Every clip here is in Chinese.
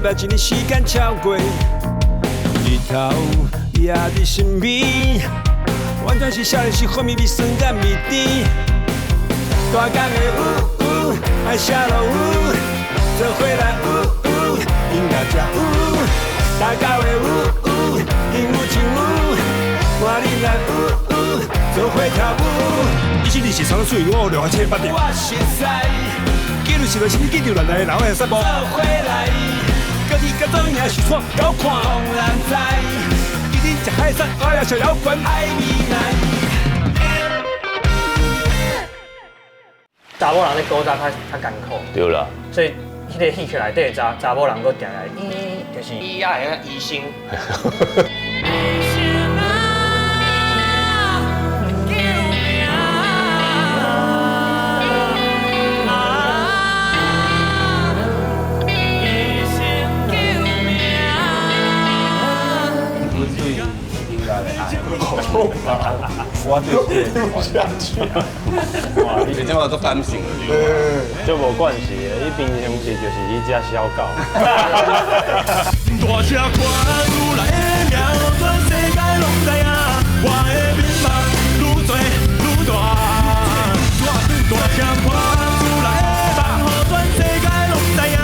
捌一年时间超过，日头也伫身边，完全是少年时幻灭的酸甲蜜甜。大江的呜，爱下落雨，做伙来呜，音乐才有。大狗的呜，鹦鹉唱呜，换你来呜，做伙跳舞。伊是日是双水，我两千八点。我熟悉，记录是落心记住咱的老的节目。做伙来，各地各种也是错，要看红人知。一定吃海产，我要小摇滚爱你来。查某人咧古早较艰苦，对啦，所以迄个戏曲内底查某人佫定来，就是伊也会医生。我就是不下去。哇，你这么都感性，就无关系的，伊平常时就是伊只小狗。大车看愈来的名，全世界拢知影，我的面目愈做愈大。大车看愈来的梦，全世界拢知影，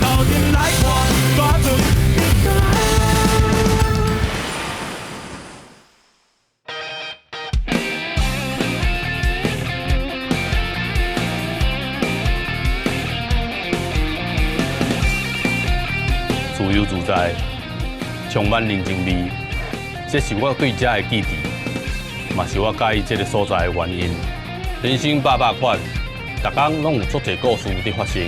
斗阵来看，大出你来。自由自在，充满人情味，这是我对这的记忆，嘛是我介意这个所在的原因。人生百百款，逐工拢有足侪故事伫发生，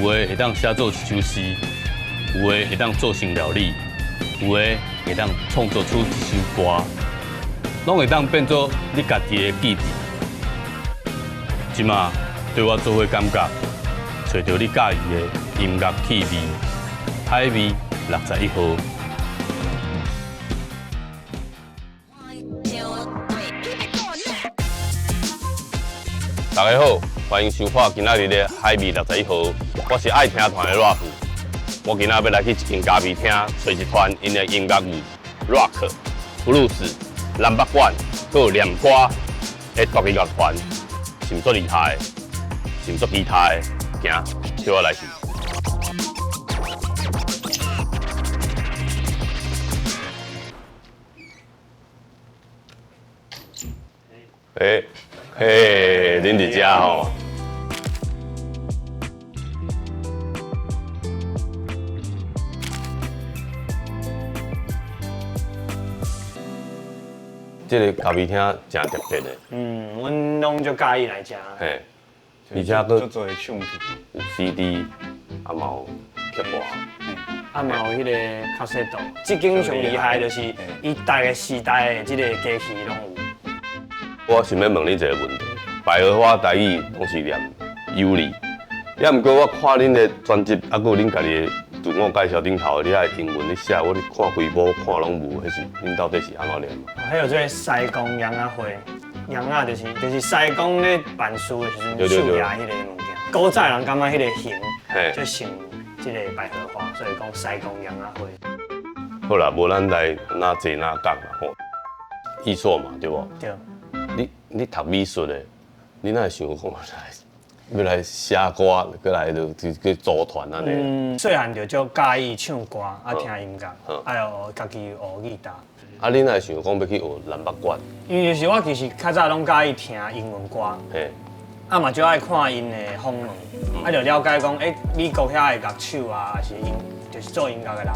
有的会当写作一首诗，有的会当做成料理，有的会当创作出一首歌，拢会当变做你家己的记忆。即马对我做伙感觉，找到你介意的音乐气味。海味61号。大家好，欢迎收看今仔日的海味61号。我是爱听团的 Rock， 我今仔要来去一间咖啡厅，找一团因的音乐有 Rock、Blues、南北管，还有念歌的国语乐团，是唔足厉害的，是唔足期待的，行，跟我来去。嘿，恁伫遮吼。这个咖啡厅真特别的。阮拢就介意来食。嘿，而且佫做做唱片，有 CD，啊嘛有曲歌。啊嘛有迄个卡西豆，即间上厉害就是伊逐个时代的即个机器拢有。我想要问你一个问题：百合花台语拢是念有理，也毋过我看恁的专辑，啊，佮恁家己的自我介绍顶头，你遐英文你写，我咧看规部看拢无，迄是恁到底是安怎念？还有这个西宫杨仔花，杨仔就是西宫咧办事的时阵手压迄个物件。古早人感觉迄个形就像即个百合花，所以讲西宫杨仔花。好啦，无咱来哪坐哪讲啦吼。艺术嘛，对无？对。你读美术的，你哪会想讲要来写歌，过来就去组团安尼？细汉就足介意唱歌，啊听音乐，还有家己学吉他。啊，你哪会想讲要去学南北管？因为就是我其实较早拢介意听英文歌，嘿，啊嘛就爱看因的访问，啊就了解讲，美国遐的乐手啊，还是就是做音乐的人。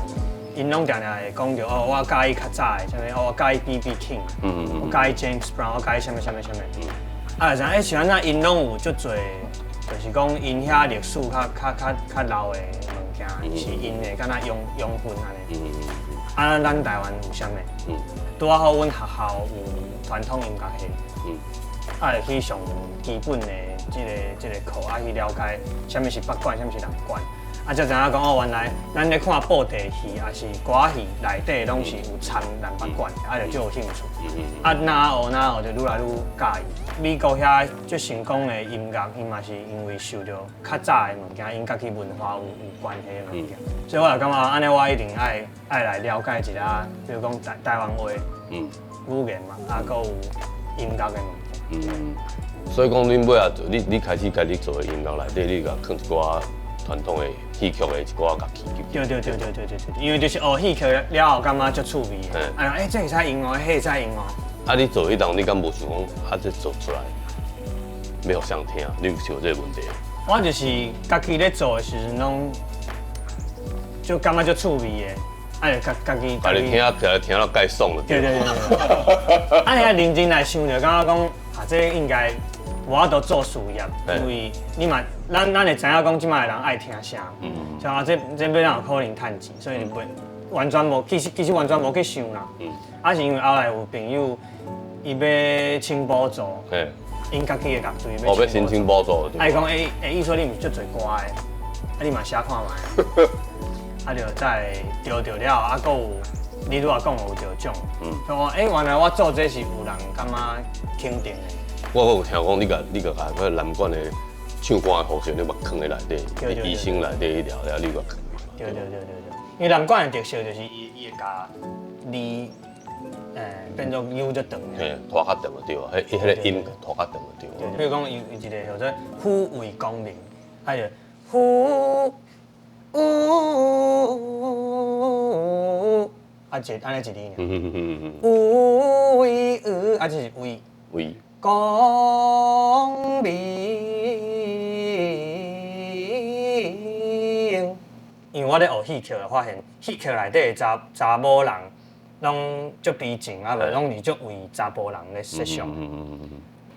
因拢常常会讲着哦，我介意较早的，啥物我介意 B.B. King， 我介意 James Brown， 我介意啥物。啊，像像咱因拢有足侪，就是讲因遐历史较老的物件，是因的，敢若养分安尼。啊，咱台湾有啥物？拄啊好，阮学校有传统音乐系，啊会去上基本的即个课，啊去了解啥物是北管，啥物是南管。啊，才知影讲哦，原来咱咧看布袋戏，还是歌戏内底拢是有掺人八管的，啊，就有兴趣。啊，哪学就愈来愈介意。美国遐最成功的音乐，伊嘛是因为受到较早的物件，因家己文化有关系的物件，所以我就感觉安尼我一定爱来了解一下，比如讲台湾话、语言嘛，啊，搁有音乐的物件。所以讲恁尾仔你开始家己做的音乐内底，你甲放一寡传统的戏曲的一寡乐器。对，因为就是学戏曲了后，感觉足趣味的。哎，这会使用哦，迄会使用哦。啊，你做迄档，你敢无想讲啊？这做出来没有想听？你有想这个问题？我就是家己咧做的时阵，拢就感觉足趣味的。哎，家己。把你听到介爽了。对。啊，你认真来想，就感觉讲啊，这应该无法度做事业，因为你嘛，咱会知影讲，即摆人爱听啥，像啊，这要哪有可能趁钱，所以就袂完全无，其实完全无去想啦。啊，是因为后来有朋友，伊要请补助，因家己的乐队要申请补助。啊，伊讲伊说你毋是足侪歌的，啊你嘛写看卖，啊就再调了，啊搁有你拄仔讲有着奖，说原来我做这是有人感觉肯定的。我有听讲你甲迄南管的唱歌的方式，你把放在内底，医生内底迄条，了你把放。对，因为南管的特色就是伊会甲你。变作 U 就长嘿，拖较长就对啊，迄个音拖较长就对啊。比如讲，有一个叫做虎为功名，啊就虎啊一安尼一字呢。虎为啊就是为功名，因为我咧学戏曲，发现戏曲内底的查某人。拢足悲情啊，无拢是足为查甫人咧设想。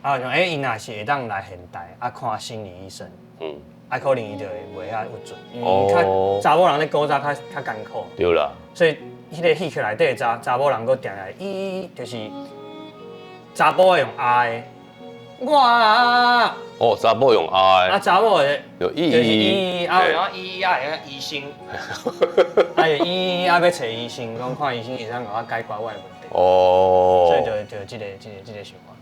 啊，像因若是会当来现代啊看心理医生，啊可能伊就会袂遐有准，因为较查某人咧古早较艰苦。对啦。所以迄个戏曲内底查某人佫定来，伊就是查甫用爱我。哦，查某用爱。啊，查某的有意义。啊，然后医啊，医生。啊，医啊要找医生，讲看医生会当甲我解决我的问题。哦。所以就这个想法。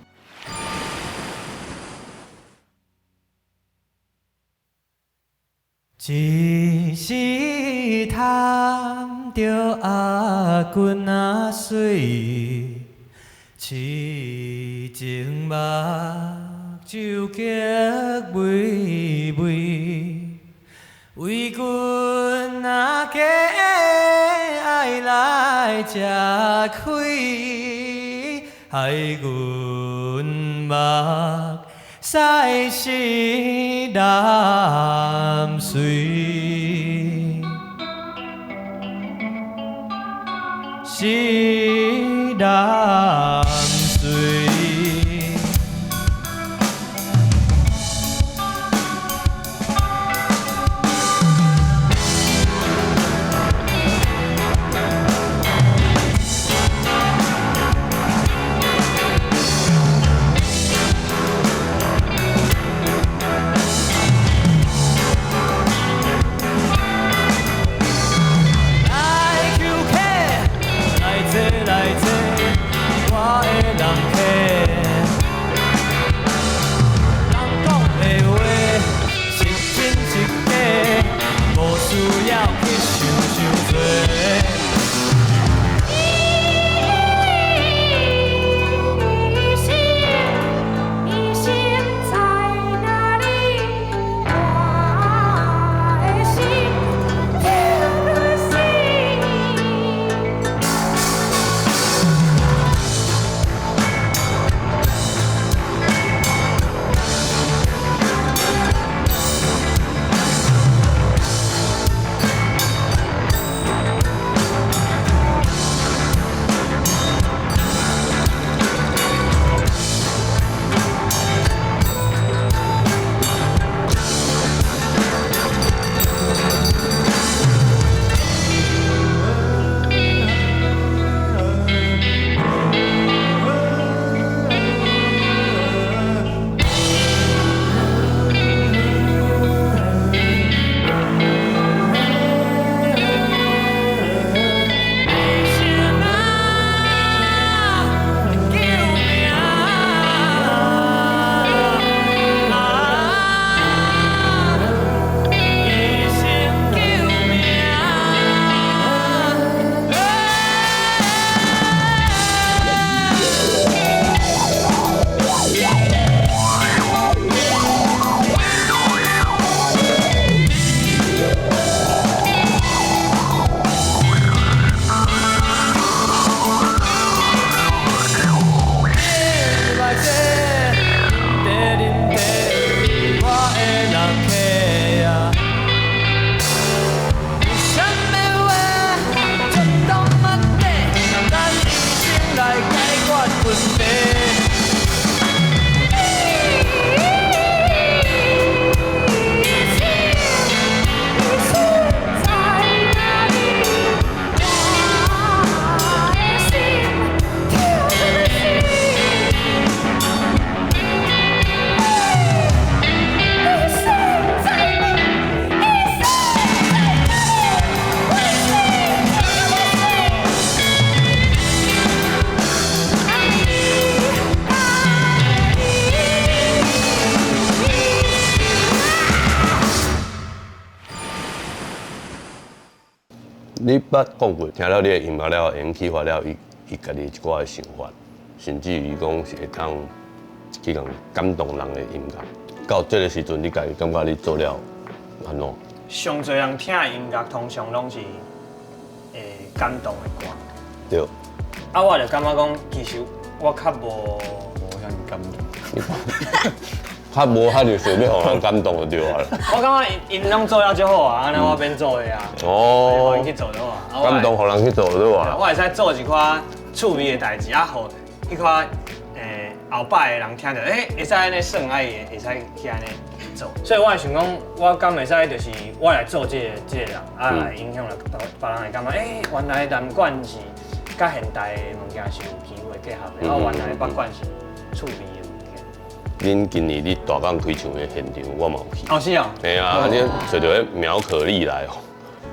一时贪着阿君仔水，痴情目睭结微微，为君仔计爱来吃亏，害阮目屎是难水，是难水。你捌讲过，听了你的音乐了，会用启发了伊家己一寡的想法，甚至于讲是会当去讲感动人的音乐。到这个时阵，你家己感觉你做了安怎？上侪人听的音乐，通常拢是会感动的歌。对。啊，我就感觉讲，其实我较无遐尼感动。较无遐就想要互人感动就对啊啦。我感觉因拢做了就好啊，安尼我免做的啊。哦。互因去做就好啊。感动互人去做就啊。我会使做一寡趣味的代志，啊，互迄款后摆的人听到，会使安尼算，会使去安尼做。所以我会想讲，我敢会使就是我来做这个人，啊来影响了别人会感觉，原来南管是甲现代的物件是有机会结合的，然后原来北管是趣味的物件。恁今年你大港开唱的现场，我嘛有去。哦，是哦。嘿啊，你找到迄苗可丽来哦，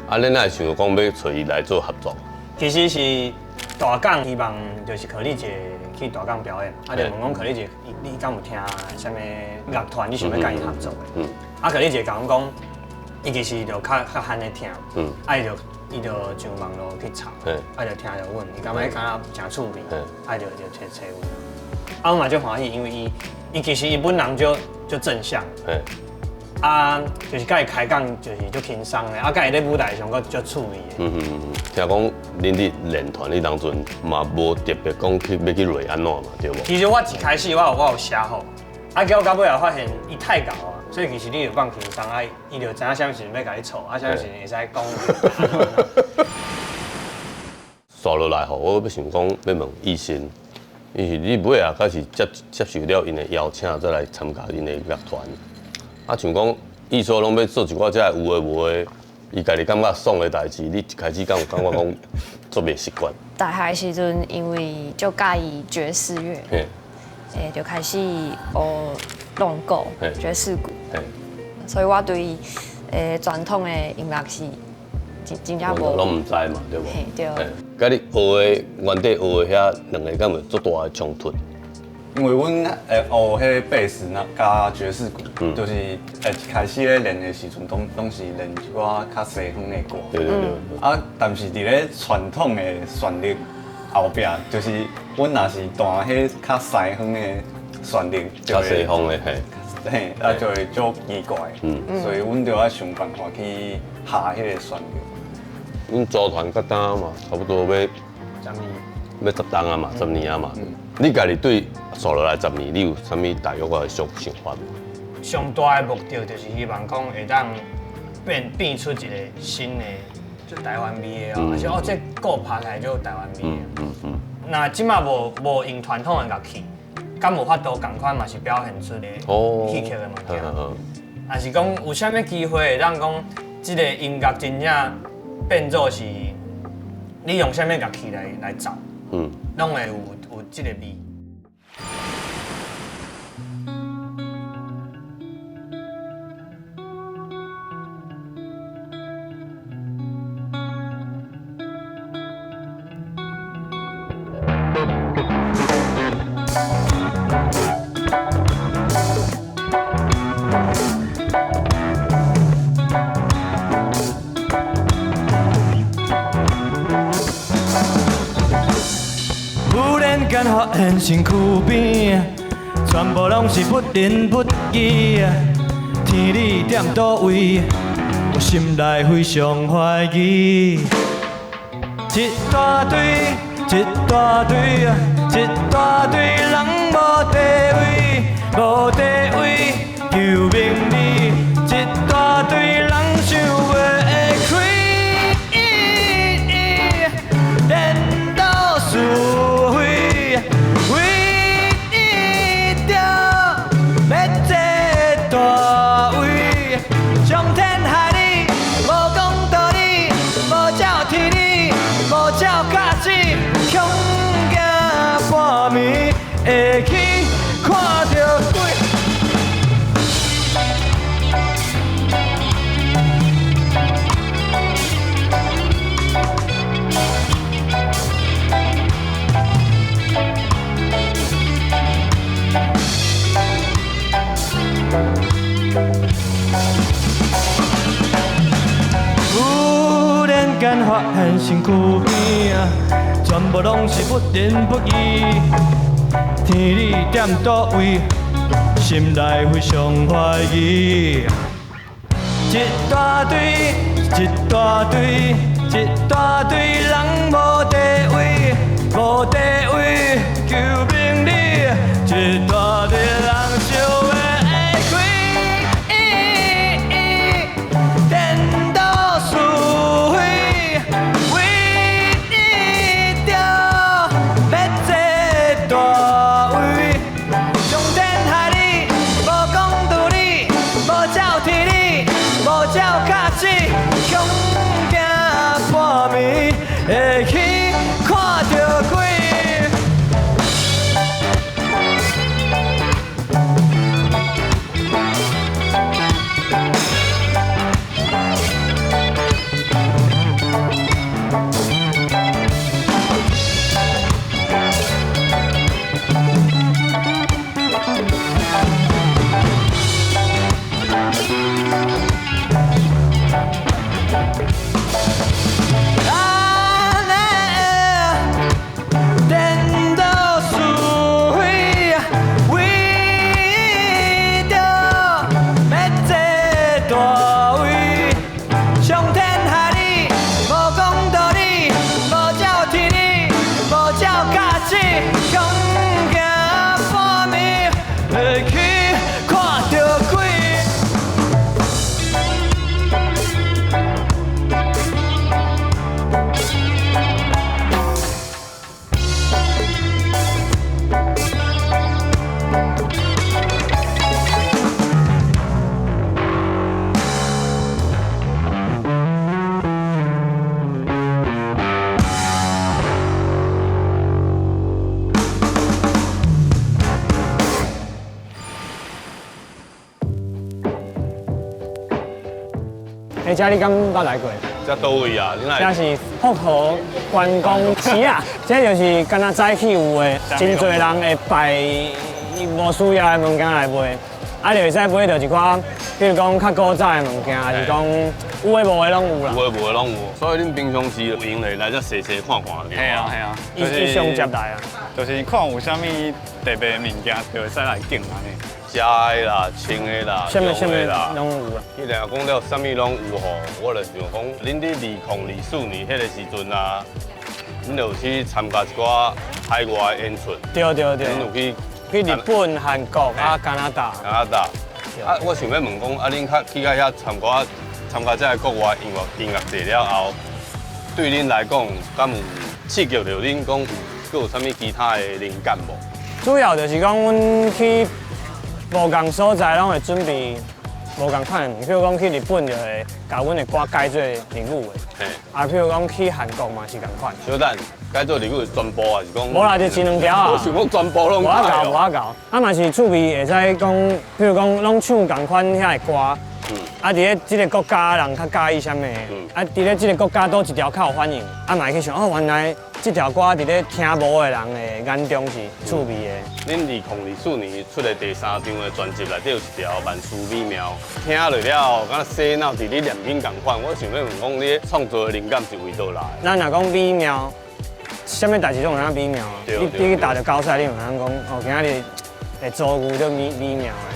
啊，恁哪会想讲要找伊来做合作？其实是大港希望就是可丽姐去大港表演，啊就问讲可丽姐，你敢有听什么乐团？你想要甲伊合作的？啊可丽姐甲我讲，伊其实就较罕咧听，啊伊就上网络去查，啊就听着阮，伊感觉敢若诚趣味，啊就找阮。啊我嘛就欢喜，因为伊其实伊本人就正向。啊，就是甲伊开讲，就是足轻松的，啊，甲伊咧舞台上个足趣味的。听讲恁伫练团迄当阵嘛无特别讲要去练安怎嘛，对无？其实我一开始我有写好，啊，结果到尾也发现伊太搞啊，所以其实你就放轻松，啊，伊就知影啥物事要甲你错，啊，啥物事会使讲。刷落来吼，我要想讲要问艺兴，因为你尾啊，开始接受了因的邀请，再来参加因的乐团。啊，像讲，艺术拢要做一寡遮有诶无诶，伊家己感觉爽诶代志，你一开始敢有感觉讲做袂习惯？大学时阵，因为就介意爵士乐，就开始学弄鼓、爵士鼓，所以我对传统诶音乐是真正无。拢毋知嘛，对无？对。甲你学诶原地学诶遐两个，敢有足大诶冲突？因为阮学迄贝斯加爵士鼓，就是一开始咧练的时阵，拢是练一寡较西方的歌。对。啊，但是伫咧传统的旋律后壁，就是阮若是弹迄较西方的旋律，较西方的嘿，啊就会足奇怪。所以阮就要想办法去下迄个旋律。阮组团甲当嘛，差不多要10档啊嘛，10年啊嘛。你家己对刷落来10年，你有啥物大约的想法无？上大的目标就是希望讲会当变出一个新的就台湾味的哦，而且这歌拍起来就有台湾味的。那即马无用传统的乐器，敢有法度共款嘛是表现出个戏剧的物件。但是讲有啥物机会会当讲即个音乐真正变做是，你用啥物乐器来走，拢会有即个味。发现身躯边，全部拢是不仁不义。天理踮倒位，我心内非常怀疑。一大堆，一大堆，一大堆人无地位，无地位求名利，一大堆人想袂开，颠倒是非。会去看到鬼，现身躯边，全部拢是不仁不义。天理踮倒位，心内非常怀疑。一大堆，一大堆，一大堆人无地位，无地位求名利，一大堆人想要会开，颠倒是非，为你着要坐大位，上天害你，无讲道理，无照天理。无照甲子，恐惊半暝会去看着鬼。这你敢捌来过？这倒位啊？这是福和关公祠啊，这就是敢若早起有的，真侪人会拜无需要的物件来买，啊，就会使买到一寡，比如讲较古早的物件，还是讲有的无的拢有啦。有的无的拢有，所以恁平常时有闲嘞来这踅踅看看。系啊系啊，伊上接来啊，就是看有啥物特别的物件，就会使来拣安尼。食的啦、穿的啦、什么啦，拢有啦。伊若讲了啥物拢有吼，我就想讲，恁伫2024年迄个时阵啊，恁就有去参加一寡海外的演出。对。恁有去日本、韩国啊、加拿大。啊，我想要问讲，啊，恁去到遐参加这个国外音乐节了后，对恁来讲，敢有刺激到恁讲有啥物其他的灵感无？主要就是讲，阮去无共所在，拢会准备无共款的物，譬如讲去日本就会甲阮的歌改做日语的，啊，譬如講去韓國嘛是共款。小等，改做日語全部還是講？無啦，就一兩條啊。我想講全部攏改哦。無法搞。啊嘛是趣味會使講，譬如講攏唱共款遐的歌。啊，伫咧即個國家人較介意啥物？啊，伫咧即個國家倒一條較有反應。啊，嘛會去想哦，原來即條歌伫咧聽無的人的眼中是趣味的。恁2024年出的第3張的專輯內底有一條《萬事美妙》，聽落了，敢若洗腦佇你念品共款。我想要問講，你創作的靈感是為倒來？咱若講美妙，啥物代志都有咱美妙啊！你去打着高賽，你有通講哦，今仔日的遭遇都美妙的。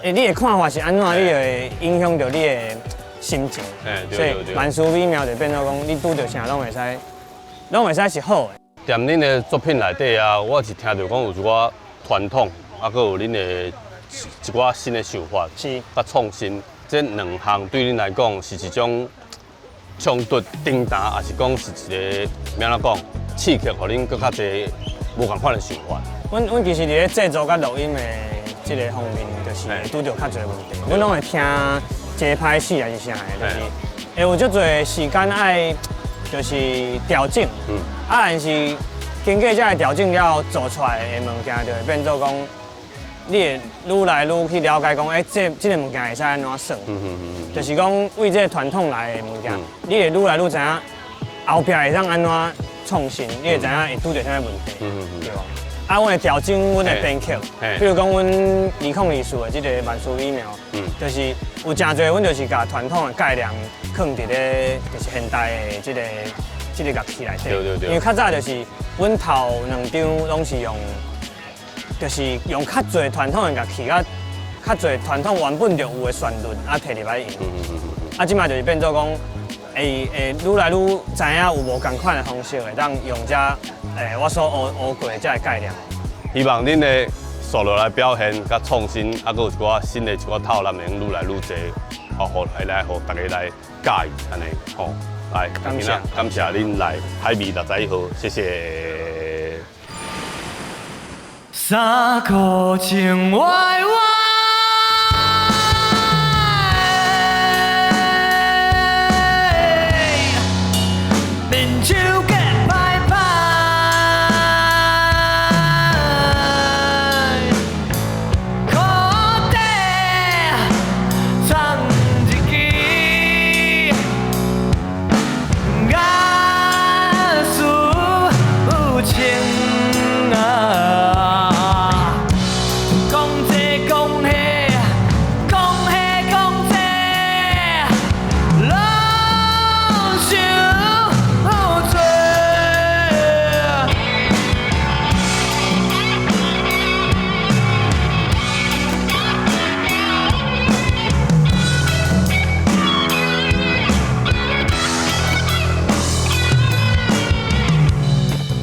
你的看法是安怎？你就会影響到你的心情。所以萬事美妙就變做講，你拄着啥攏會使是好的。踮恁的作品內底啊，我是聽到講有一寡傳統，啊，閣有恁的一寡新的想法，是甲創新。這兩項對恁來講是一種衝突頂呾，還是講是一個咩怎講刺激，互恁更較儕無共款的想法？阮其實伫咧製作甲錄音的這個方面，就是拄着較儕問題。阮攏會聽節拍死還是啥的，就是會有足儕時間愛就是調整。啊，但是經過這個調整了做出來的物件，就會變做講，你會愈來愈去了解講，這個物件會使安怎算。就是講為這個傳統來的物件，你會愈來愈知影後壁會當安怎創新，你會知影會拄着啥物問題，對吧？啊，阮會調整阮的編曲，比如講阮2024的這個萬事美妙，就是有真濟，阮就是把傳統的概念放佇咧，就是現代的這個这个乐器内底。对。因为较早就是阮头2张拢是用，就是用较侪传统的乐器，较侪传统原本就有的旋律，摕入来用。即摆就是变做讲，会愈来愈知影有无同款的方式，会当用我所学过的这个概念。希望恁的所落来表现甲创新，还有一寡新的一寡套路，能愈来愈侪，来互大家来介意安尼，吼，来，感谢恁来海味61号，谢谢。三颗情歪歪，面手结歹歹，裤底藏一支雅俗情啊。讲这讲那，讲那讲这，拢伤多。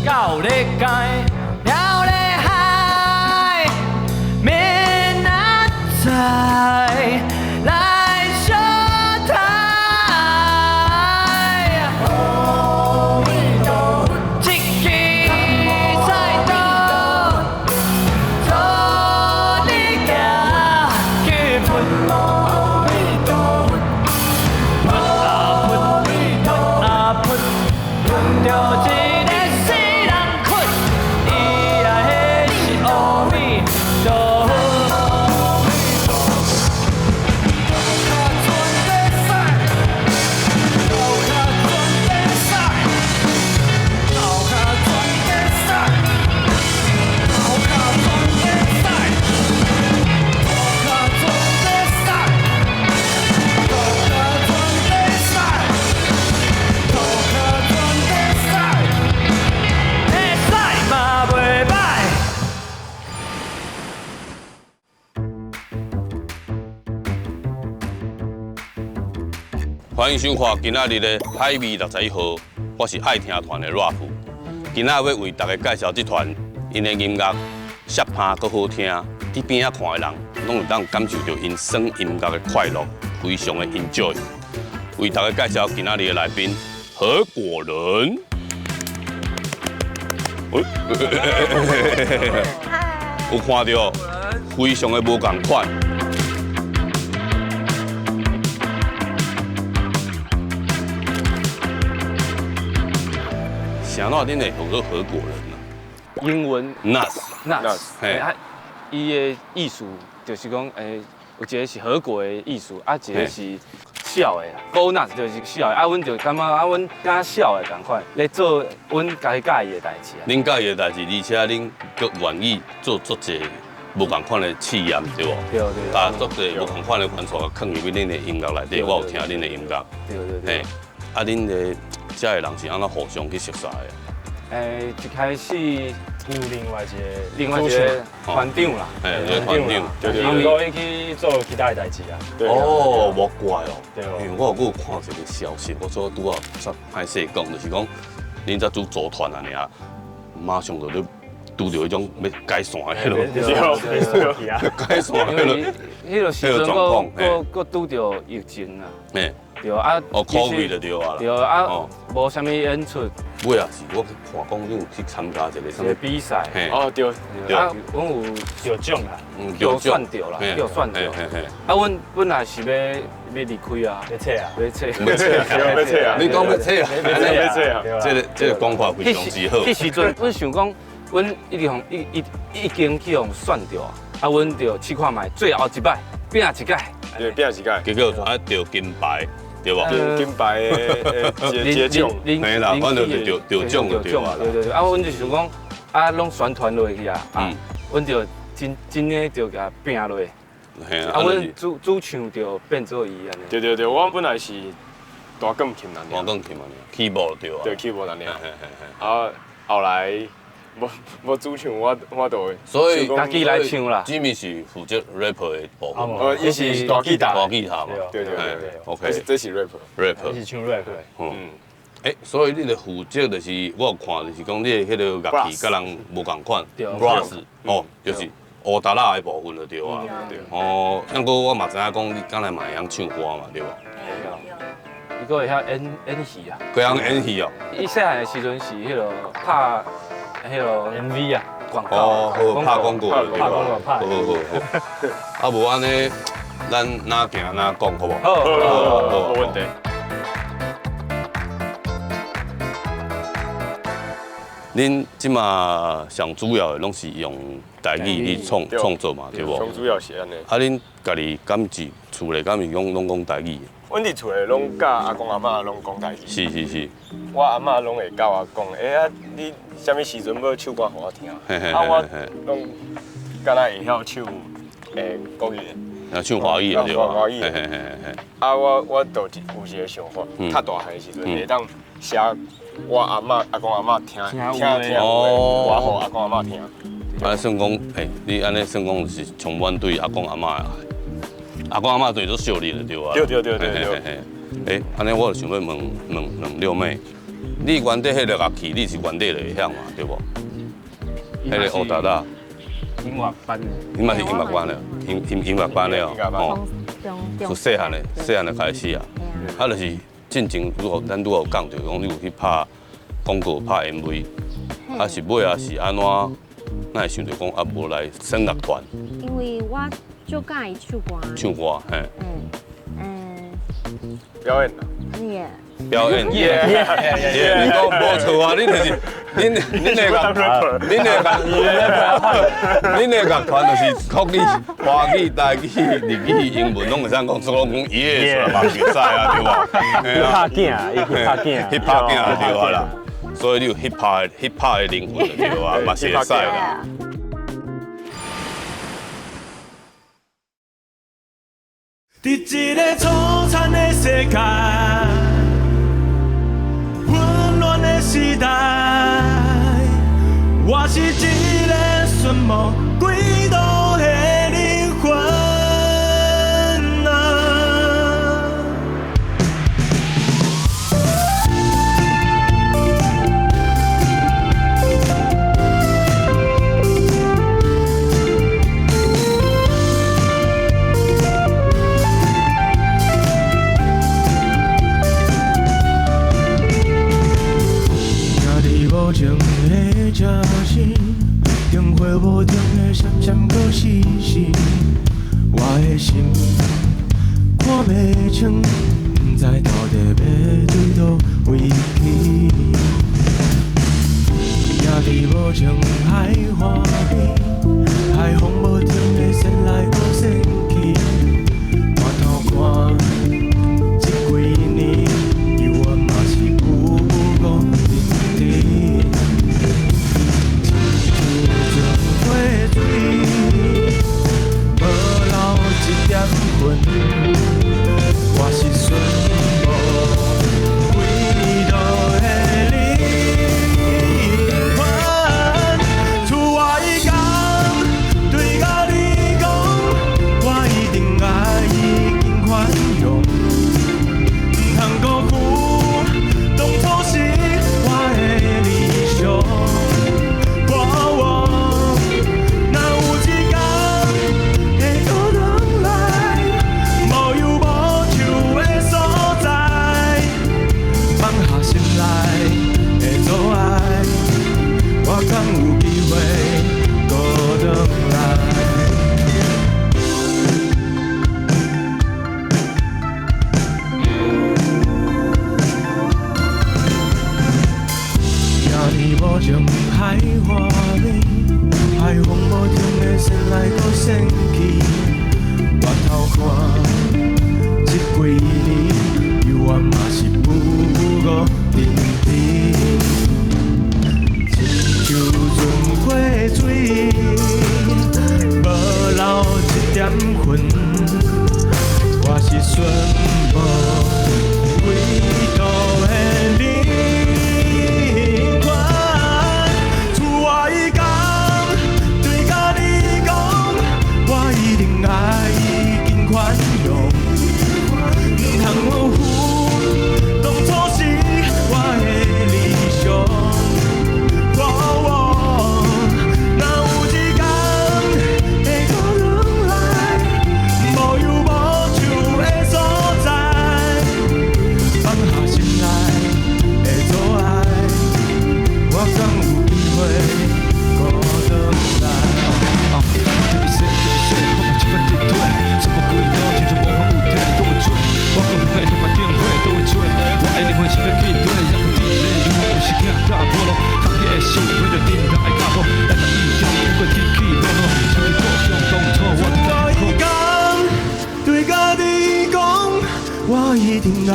到咧街，了咧海，免哪知来相待。一起在道，做你行去喷。喷着一个死人困，伊啊迄是阿弥陀佛。欢迎收看今仔日的海味61号，我是爱听团的 rap。今仔要为大家介绍这团，因的音乐适拍阁好听，伫边仔看的人拢会当感受到因耍音乐的快乐，非常的 enjoy。为大家介绍今仔日的来宾何果仁。有看到，非常的无共款。啥哪恁会学到何果仁啊？英文 nuts，嘿，伊的意思就是讲，有一个是何果的意思，一个是笑的啦。go nuts 就是笑的，阮就感觉阮敢笑的同款，咧做阮家己介意的代志啊。恁介意的代志，而且恁阁愿意做足侪无共款的试验，对无？对。把足侪无共款的元素放入恁的音乐内底，我有听恁的音乐。对。啊，恁的遮的人是安怎互相去熟悉的？一开始有另外一个团长啦，团长，就是能够一起做其他的代志啊。哦，无怪哦。对哦。因为我有看一个消息，我说拄啊歹势讲，就是讲恁才组团啊尔，马上就咧拄到迄种要解散的迄落，解散迄落，迄个时阵佫拄到疫情啊。对啊，COVID 就对啊啦。对啊，无啥物演出。尾啊是，我去看讲你有去参加一个比赛。哦对。啊，阮有奖啦。有选到啦，有选到。啊，阮本来是要离开啊。要撤啊。要撤。要撤啊。你讲要撤啊？要撤啊。这个讲法非常之好。迄时阵，阮想讲，阮已经去互选到啊，阮就试看卖，最后一摆拼一届。对，拼一届。结果还得金牌。对吧？金牌的接奖，没啦，反正就得奖就对啦。对，啊，阮就想讲，啊，拢宣传落去啊，阮就真诶就甲拼落。啊，阮主唱就变做伊安尼。对，我本来是大更琴啦，大更琴嘛，keyboard 对啊。对 keyboard 那样。啊，后来无主唱我就所以家己来唱啦。Jimmy 是负责 rapper 的部分。伊是大吉他。大吉他嘛。对。OK。这是 rapper。伊是唱 rap。所以你的负责就是我有看，就是讲你的迄个乐器甲人无共款 ，brass 就是乌达拉的部分就对啊。不过我嘛知影讲你敢若嘛会晓唱歌嘛，对吧？伊个会晓演戏啊。会晓演戏哦。伊细汉的时阵是迄落拍迄落 MV 啊，广告。拍广告对吧？好。无安尼，咱哪行哪讲好无？好，没问题。恁即马上主要的拢是用台语去创作嘛，对无？上主要是安尼。恁家己敢是厝内敢是拢讲台语？阮伫厝内拢甲阿公阿嬷拢讲台语。是。我阿嬷拢会教我讲，你啥物时阵要唱歌互我听？我拢敢若会晓唱国语的。唱华语对吧？华语。我就有一个想法，较大汉的时阵会当写。我阿公阿嬷听我互阿公阿嬷听。算讲，你安尼算讲是充满对阿公阿嬷的爱。阿公阿嬷对都孝你了对吧？对。安尼我就想要问六妹，你原底迄个乐器你是原底就会晓嘛，对不？迄个乌达达。音乐班的。你嘛是音乐班的，音乐班的哦。从细汉的开始啊，就是。进前咱拄有讲着，讲你有去拍广告、拍 MV， 是尾啊是安怎？哪会想着讲无来选乐团？因为我就介意唱歌。唱歌，表演啊。表演，你讲无错啊！你就是恁的乐团就是国语、华语、台语、日语、英文拢会使讲，所以讲伊的嘛袂使啊，对吧？拍囝，伊去拍囝，去拍囝对啊啦。所以你有 hip hop 的灵魂对啊，嘛是会使啦。伫一个璀璨的世界。混乱的时代，我是一个寻无归途的灵魂啊！无情的真心，灯火无停的伤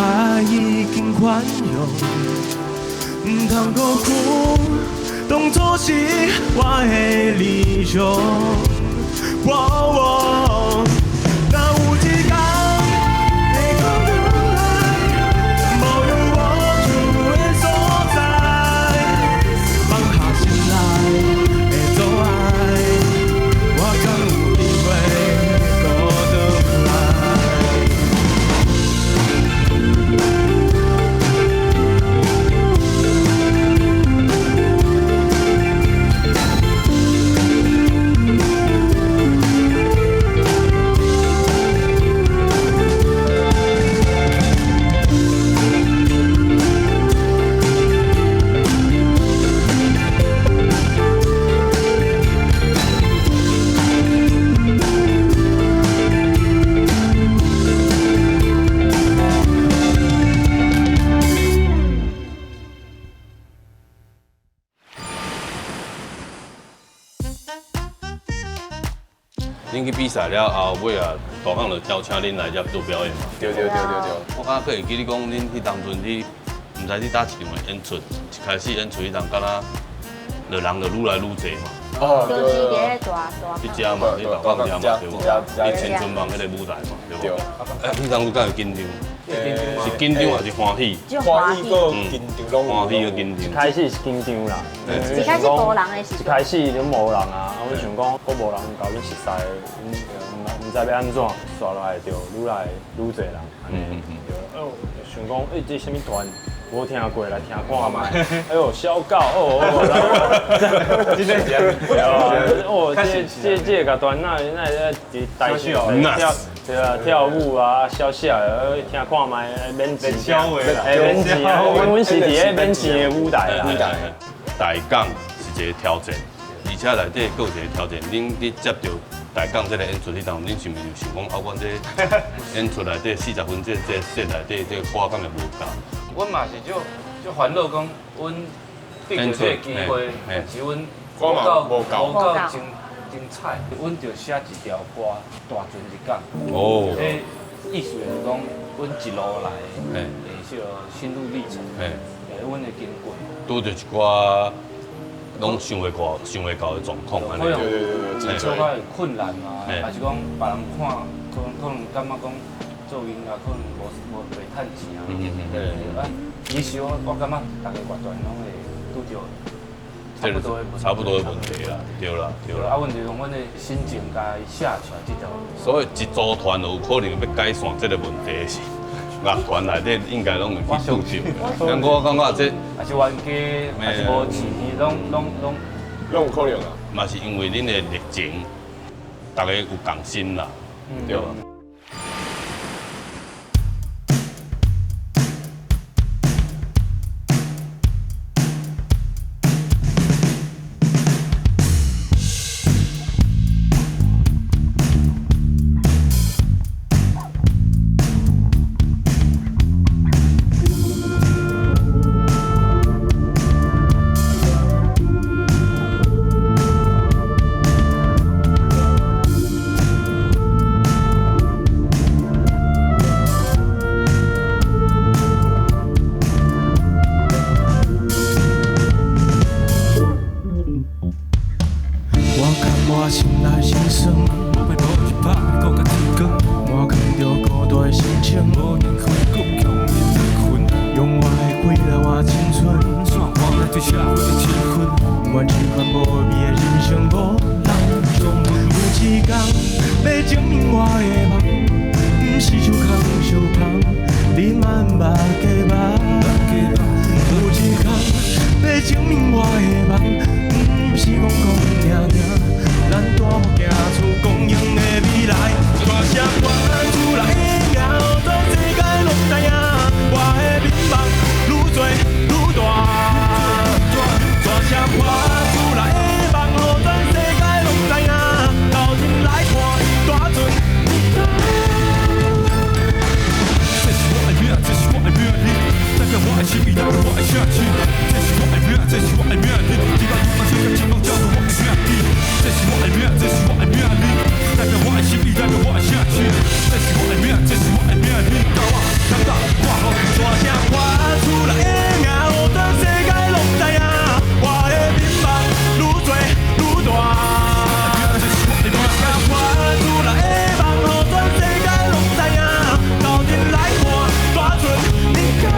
来已经宽容，唔通搁苦，当作是我的理想。若有一天会讲落来，无有我住的所在，放下心内的阻碍，我敢有机会过倒来。恁去比赛了后尾啊，大港就邀请恁来遮做表演嘛。对。我敢可会记你讲，恁迄当阵你毋知你搭一场的演出，一开始演出迄当敢若，就人就愈来愈侪嘛。就是伫大你遮嘛，你大港遮嘛，对无？你青春梦迄个舞台嘛，对无？迄当阵敢会紧张？是紧张还是欢喜？欢喜个紧张，欢喜个紧张。开始是紧张啦，一开始无人的时一开始就无人啊，我想讲，我无人搞恁熟悉，唔知要安怎刷落来就愈来愈侪人，安尼对。想讲，这什么团？无听过来听看卖，哎呦小狗真的是这个团那在台上对啊跳舞啊笑笑的，听看卖免钱，免钱啊，阮是伫咧免钱的舞台啦。台港是一个挑战，而且内底佫有一个挑战，恁去接到台港这个演出迄当，恁是毋是就想讲啊，阮这演出内底40分这set内底这个歌敢会无够？阮嘛是就烦恼讲，阮得到这个机会，但是阮无够精彩，阮就写一条歌，大船一港。哦。这意思就是讲，阮一路来的迄个心路历程，阮的经过。拄着一寡拢想袂到的状况，安尼。对，做较会困难嘛，还是讲别人看，可能感觉讲做音乐可能无袂趁钱啊。其实我感觉大家乐团拢会拄着差不多的问题啦，对啦。啊，问题是阮的心情该写出来这条。所以一组团有可能要改善这个问题是，乐团内底应该拢会去注重。但我感觉这还是冤家，还是无钱，拢有可能啊。嘛是因为恁的热情，大家有共心啦，对吧？代表我的心意，代表我的城市。这是我的命，这是我的命，你甲我感觉我好大声喊出来的名，予全世界拢知影，我的民望愈做愈大。这是我的命，喊出来的梦，予全世界拢知影，斗阵来看，大船你敢？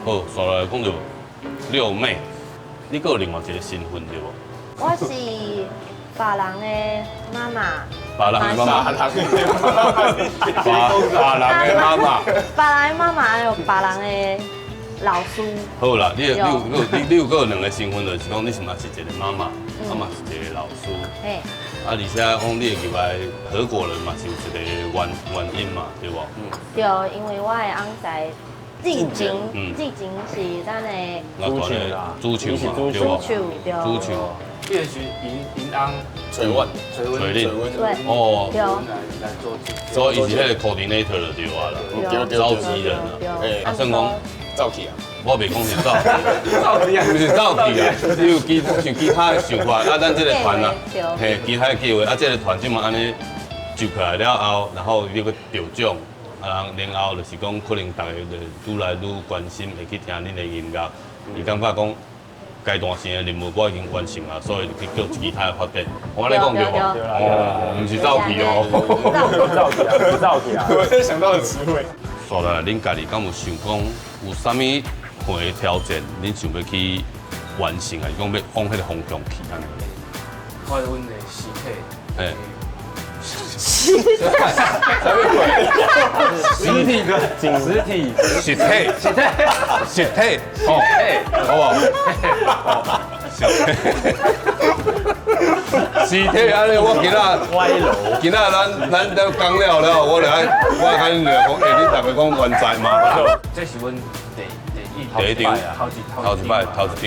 好，刷来讲到六妹，你还有另外一个身份对无？我是别人的妈妈。别人的妈妈。别人的妈妈。别人的妈妈有别人的老师。好啦，你有两个身份，就是讲你是嘛是一个妈妈，啊嘛是一个老师。嘿。啊，而且讲你会入来合果人嘛，是有一个原因嘛，对无？对，因为我的翁仔。之前是咱的主唱啦，主唱嘛，对无？主唱。这是银翁找令。哦。所以伊是迄个 coordinator 就对啊啦，召集人啦。啊，算讲走去啊。我袂讲是走，不是走去啊，你有像其他的想法，啊，咱这个团啊，嘿，其他的计划，啊，这个团即嘛安尼就起来了后，然后你个得奖。然后就是讲，可能大家就愈来愈关心，会去听恁的音乐。伊感觉讲，阶段性的任务我已经完成了，所以去叫其他的发展。我咧讲对无？哦，唔是走去哦。造起啊！我在想到的词汇。说来，恁家己敢有想讲，有啥物款的挑战，恁想要去完成，还是讲要往迄个方向去安尼？看阮的实体。哎。实体哦，好不好？实体安尼，我今仔咱都讲了，我来跟恁讲，你大家讲原在嘛？这是阮第一张，头一张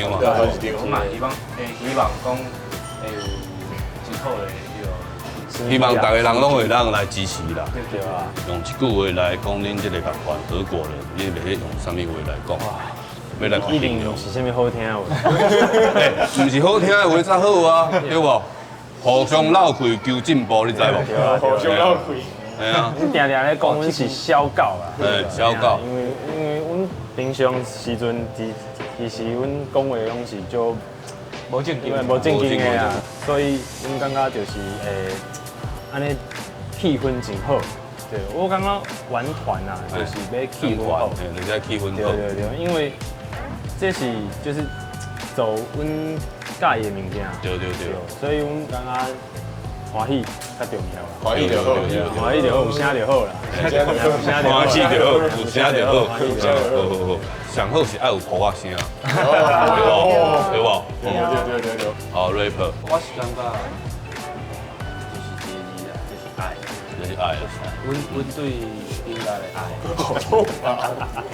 嘛。我嘛希望讲有真好的。希望大家人拢会当来支持啦。对啊。用一句话来讲，恁这个乐团合果人，你袂用啥物话来讲？要来一定是啥物好听的话？唔是好听的话才好啊，对无？互相闹开求进步，你知无？互相闹开。哎呀，你定定咧讲，阮是小狗啦。小狗。因为阮平常时阵，其实阮讲话拢是就无正经的啊，所以阮感觉就是安尼气氛真好。对，我感觉玩团啊，就是要气氛好。人家气氛好。对，因为这是就是走阮介意的物件。对。所以阮感觉欢喜较重要啦。欢喜就好，欢喜就好，有声就好啦。欢喜就好，有声就好，好。上好是爱有普啊声，对无？对。好 rapper， 我是感觉就是第二啦，就是爱。就是爱。阮对音乐的爱。好痛啊！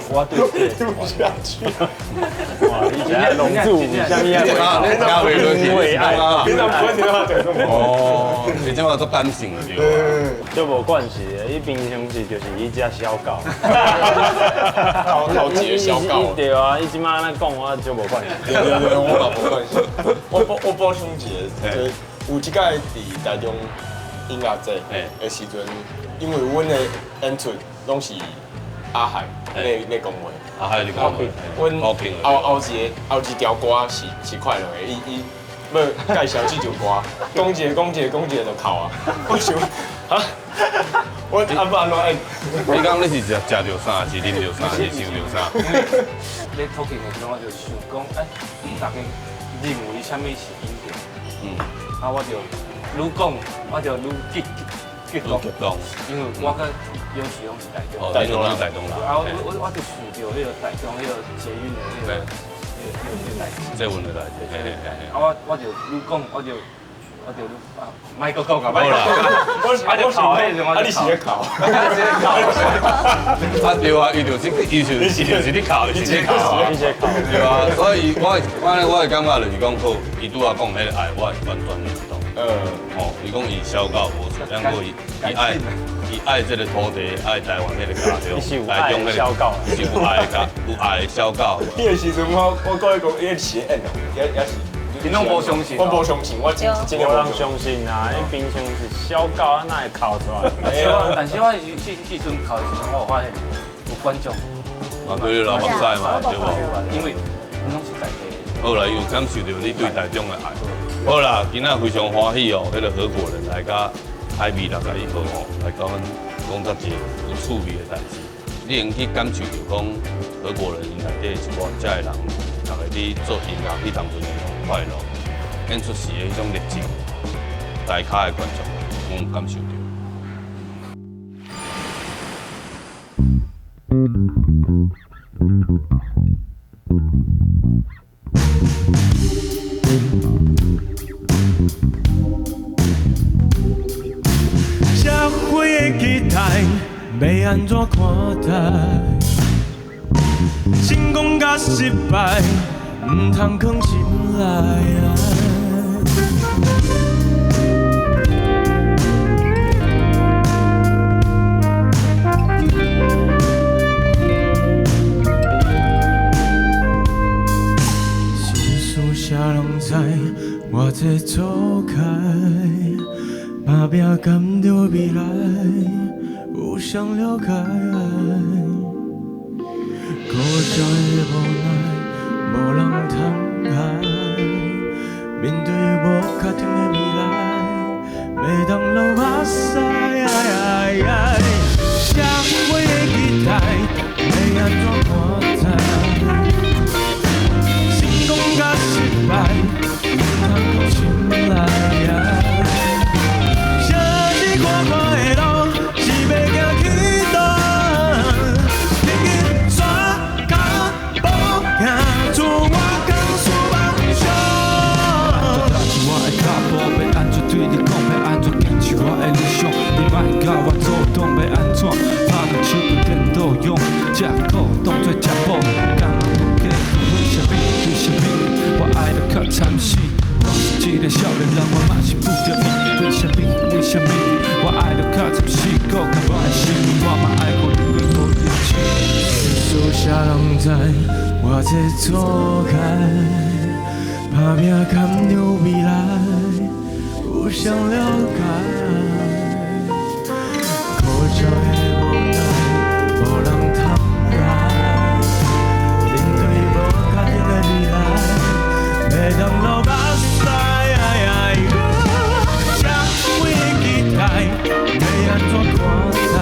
我对听不下去。哇，你今天拢住，下面因为爱，平常不会听到他讲这么哦，你这么做感性了对。就无关系的，伊平常时就是伊只小狗。头节小狗。对啊，伊即马安尼讲我就无关系。对，我嘛无关系。我补充一下，就是有一届伫台中音乐节的时阵，因为阮的演出拢是阿海咧讲话。阿海你讲话。阮后一条歌是快乐的，伊要介绍这首歌，讲一个就哭啊！我想啊，我安怎演？你讲你是食着啥，是啉着啥，是想着啥？咧 talking 的时候，我就想讲，大家认为什么是音调？啊，我就愈讲，我就愈激动，因为我跟有时拢是台中，台中人。啊，我就想着迄个台中迄个捷运的迄个代志。这阮的代志。啊，我就愈讲，我就卖个讲啊，好啦，我就考迄阵，你是咧考？啊对啊，伊就是你考，伊是考，对啊，所以我的感觉就是讲好，伊拄仔讲迄个爱，我是完全认同。伊讲伊小狗无错，但过伊爱这个土地，爱台湾迄个家乡，台中迄个小狗，是有爱的小狗。迄个时阵我讲伊讲，伊是演哦，也是。你拢无相信？我无相信，我真无人相信啊！伊平常是小狗，哪会哭出来？但是我迄阵哭的时候，我有发现有观众。啊，对老目屎嘛，对无？因为拢是在地。好啦，有感受到你对台中的爱。好啦，今仔非常欢喜哦，迄个合伙人来甲海味61号哦，来甲阮讲遮一个有趣味的代志。你能去感受到讲合伙人因内底一寡遮的人，大家伫做音乐迄当阵的快乐，演出时的迄种热情，台下的观众，我有感受到。社会的期待要安怎看待？成功甲失败，唔通藏心内。心事谁拢知，我这错开。打拼敢着未来，互相了解。苦涩的无奈，无人通害。面对无确定的未来，袂当流目屎。社会的期待，要安怎看待？成功甲失败，唔通藏心内。看看的路是要行去倒？紧紧刷脚步行出我甘肃梦想。踏是我的脚步，要安怎对你讲？要安怎坚持我的理想？你莫甲我做党，要安怎？拍落手就变倒勇，吃苦当作食补，甘不计为什么？为什么我爱得较惨死？我是一个少年人，我嘛是不得已。为什么？为什么？我爱得较惨死，搁较我的心，我嘛爱互你为无热情。世谁人知？我这错开，打拼敢着未来，互相了解。苦涩的无奈，无人通害。面对无确定的未来，袂当流目屎。要安怎看待？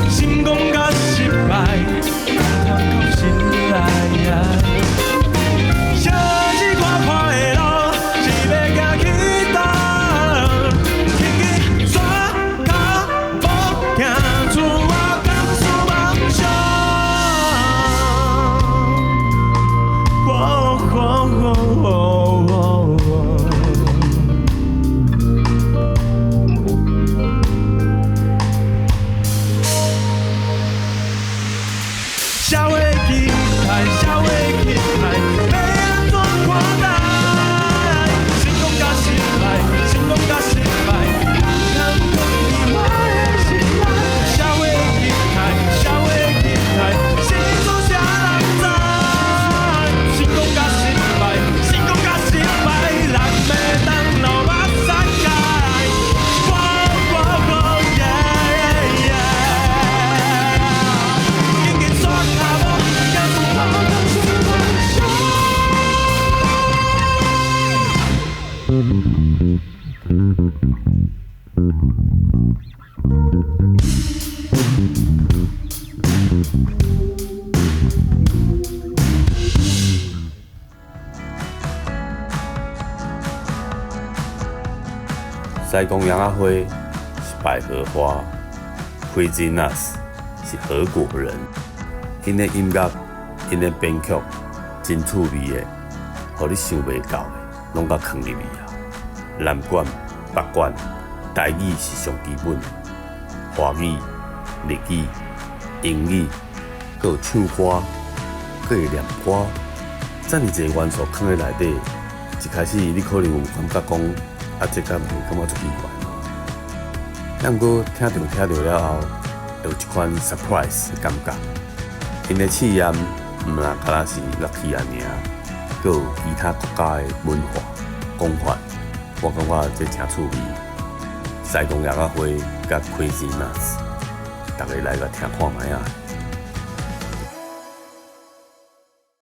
成功甲失败，唔通藏心内。小日看看的路是要行去倒？西公杨阿花是百合花 ，Cuisinus 是荷果人。因的音乐、因的编曲真趣味的，互你想袂到的，拢甲藏入去啊。南管、北管，台语是上基本的，华语、日语、英语，还有唱歌，还会念歌，遮尔侪元素放在内底，一开始你可能有感觉讲，这敢袂感觉足奇怪。但过听着了后，会有一款 surprise 的感觉。因的试验毋若敢若是乐器啊尔，还有其他国家的文化讲法，我感觉这真趣味。西公叶仔花甲 Crazy Nuts，大家来个听看卖啊！